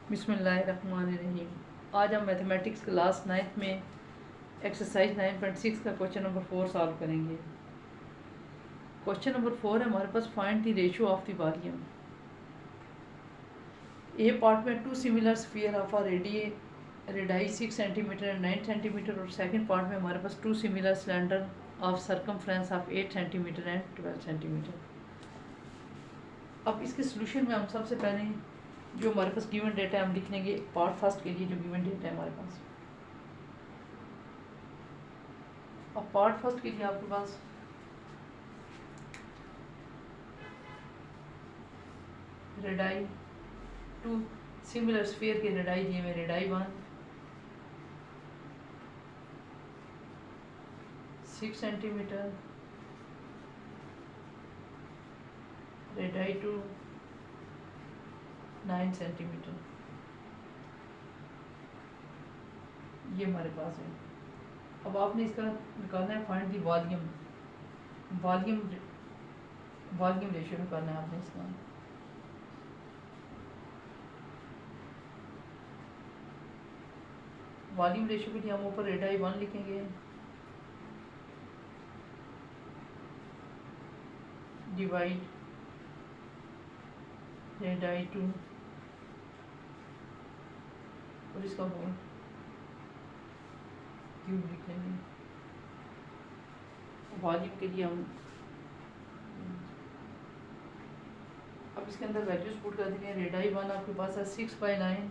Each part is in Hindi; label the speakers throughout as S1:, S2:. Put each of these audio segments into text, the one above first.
S1: बिस्मिल्लाहिर्रहमानिर्रहीम। आज हम मैथमेटिक्स क्लास 9th में एक्सरसाइज 9.6 का क्वेश्चन नंबर 4 सॉल्व करेंगे। क्वेश्चन नंबर 4 है हमारे पास, find the ratio of the volume. A part में two similar sphere of a radii 6 centimetre and 9 centimetre, और सेकंड पार्ट में हमारे पास two similar cylinder of circumference of 8 centimetre and 12 centimetre. अब इसके सोल्यूशन में हम सबसे पहले जो हमारे पास गिवन डेटा है हम लिख लेंगे पार्ट फर्स्ट के लिए जो गिवन डेटा है हमारे पास। अब पार्ट फर्स्ट के लिए आपके पास रेडाई टू सिमिलर स्फीयर के रेडाई दिए हुए, रेडाई 1 6 सेंटीमीटर, रेडाई 2 9 सेंटीमीटर, ये हमारे पास है। अब आपने इसका निकालना है find the volume. Volume ratio निकालना है आपने इसका। वॉल्यूम रेशियो के लिए हम ऊपर रेडाई 1 लिखेंगे, डिवाइड रेडाई 2 और इसका होल क्यूब लिख लेंगे। वॉल्यूम के लिए हम अब इसके अंदर वैल्यूज पुट कर देंगे। रेडाई 1 आपके पास है 6/9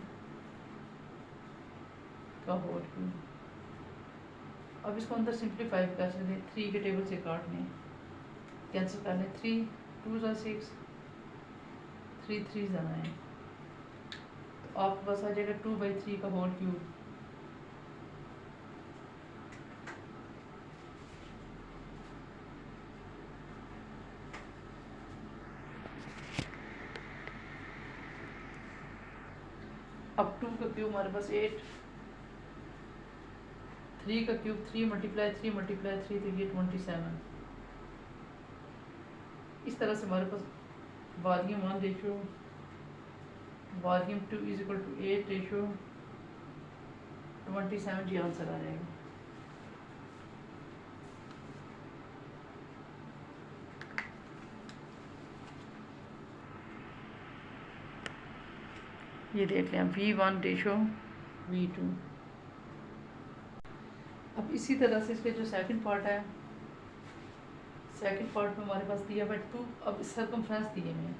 S1: का होल क्यूब। अब इसको अंदर सिंप्लीफाई कर सकते हैं, 3 के टेबल से काटने कैंसिल करने, 3 2 6 3 3 9, तो आपके पास आ जाएगा 2/3 का होल क्यूब। अब 2 का क्यूब हमारे पास 8, 3 का क्यूब 3 मल्टीप्लाई 3 मल्टीप्लाई 3 तो ये 27। इस तरह से हमारे पास volume 1 ratio volume 2 is equal to 8 ratio 27 जी आंसर आ जाएगा। ये देख लें V1 रेशो V2। अब इसी तरह से इसके जो सेकंड पार्ट है, सेकंड पार्ट में हमारे पास दिया हुआ 2, अब सर्कमफ्रेंस दिए हुए हैं,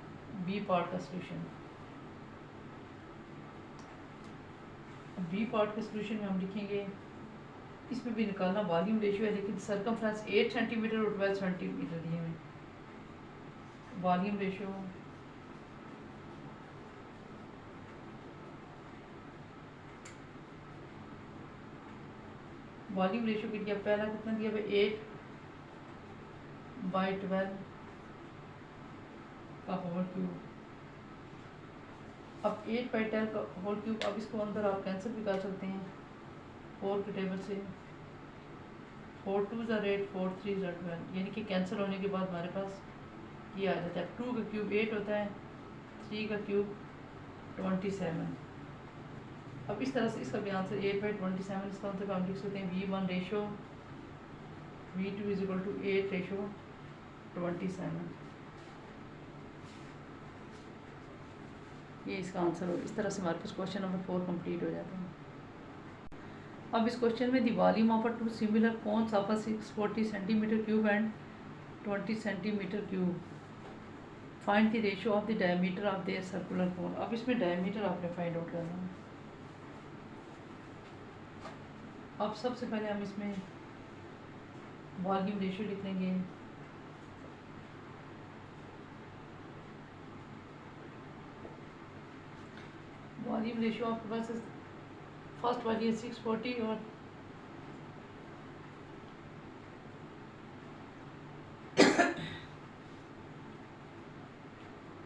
S1: बी पार्ट का सोल्यूशन। बी पार्ट के सोल्यूशन में हम लिखेंगे, इसमें भी निकालना वॉल्यूम रेशियो है, लेकिन सर्कमफ्रेंस 8 सेंटीमीटर और 12 सेंटीमीटर दिए हुए। वॉल्यूम रेशियो के लिए पहला कितना दिया हुआ 8/12 का होल क्यूब। अब 8/12 का होल क्यूब, अब इसको अंदर आप कैंसिल भी कर सकते हैं 4 के टेबल से, 4 2 ज़ा 8 4 3 ज़ा 12, यानी कि कैंसिल होने के बाद हमारे पास ये आ जाता है। 2 का क्यूब 8 होता है, 3 का क्यूब 27। अब इस तरह से इसका भी आंसर 8/27, इसका आंसर हम लिख सकते हैं V1 ratio V2 is equal to 8 ratio 27। ये इसका आंसर हो। इस तरह से हमारे पास क्वेश्चन नंबर 4 कंप्लीट हो जाता है। अब इस क्वेश्चन में the volume of a two similar cones of a 640 centimetre cube and 20 centimetre cube, find the ratio of the diameter of their circular cone. अब इसमें डायमीटर आपने फाइंड आउट करना है। अब सबसे पहले हम इसमें वॉल्यूम रेशियो लिख लेंगे। वॉल्यूम रेशियो आपके पास फर्स्ट वाली है 640 और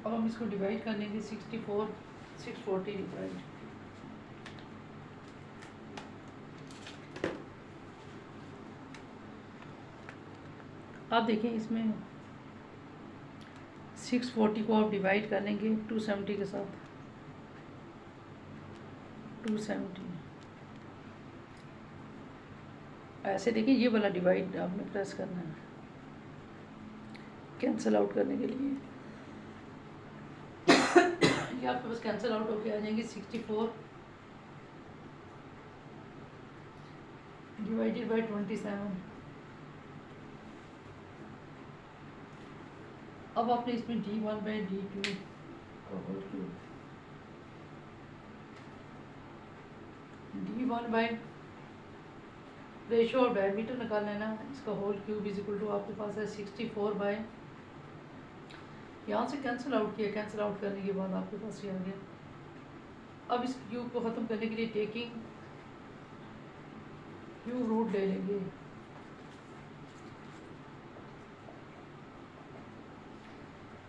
S1: अब हम इसको डिवाइड कर लेंगे 64 640 डिवाइड। आप देखें इसमें 640 को आप डिवाइड कर लेंगे 270 के साथ, 270। ऐसे देखिए ये वाला डिवाइड आपने प्रेस करना है कैंसिल आउट करने के लिए। ये आपके पास कैंसिल आउट होके आ जाएंगे 64 डिवाइडेड बाई 27। अब आपने इसमें d1 बाई d2 का whole cube, d1 by ratio और डायमीटर निकाल लेना, इसका whole cube is equal to आपके पास है 64 बाई, यहाँ से कैंसिल आउट किया, कैंसिल आउट करने के बाद आपके पास ये आ गया। अब इस क्यूब को ख़त्म करने के लिए टेकिंग क्यूब रूट ले लेंगे।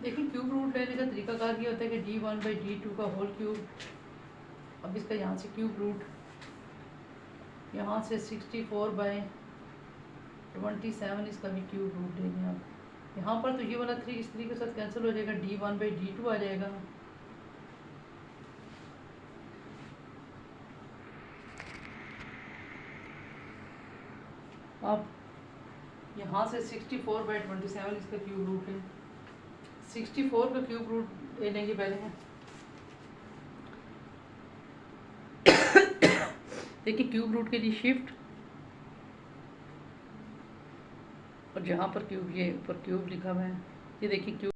S1: देखिए क्यूब रूट लेने का तरीकाकार ये होता है कि d1 बाई d2 का होल क्यूब, अब इसका यहाँ से क्यूब रूट, यहाँ से 64 बाई 27 इसका भी क्यूब रूट लेंगे आप। यहाँ पर तो ये वाला 3 इस तरीके के साथ कैंसिल हो जाएगा, d1 बाई d2 आ जाएगा। अब यहाँ से 64 बाई 27 इसका क्यूब रूट है, 64 का क्यूब रूट ले लेंगे पहले हैं। देखिए क्यूब रूट के लिए शिफ्ट, और जहाँ पर क्यूब, ये ऊपर क्यूब लिखा हुआ है, ये देखिए क्यूब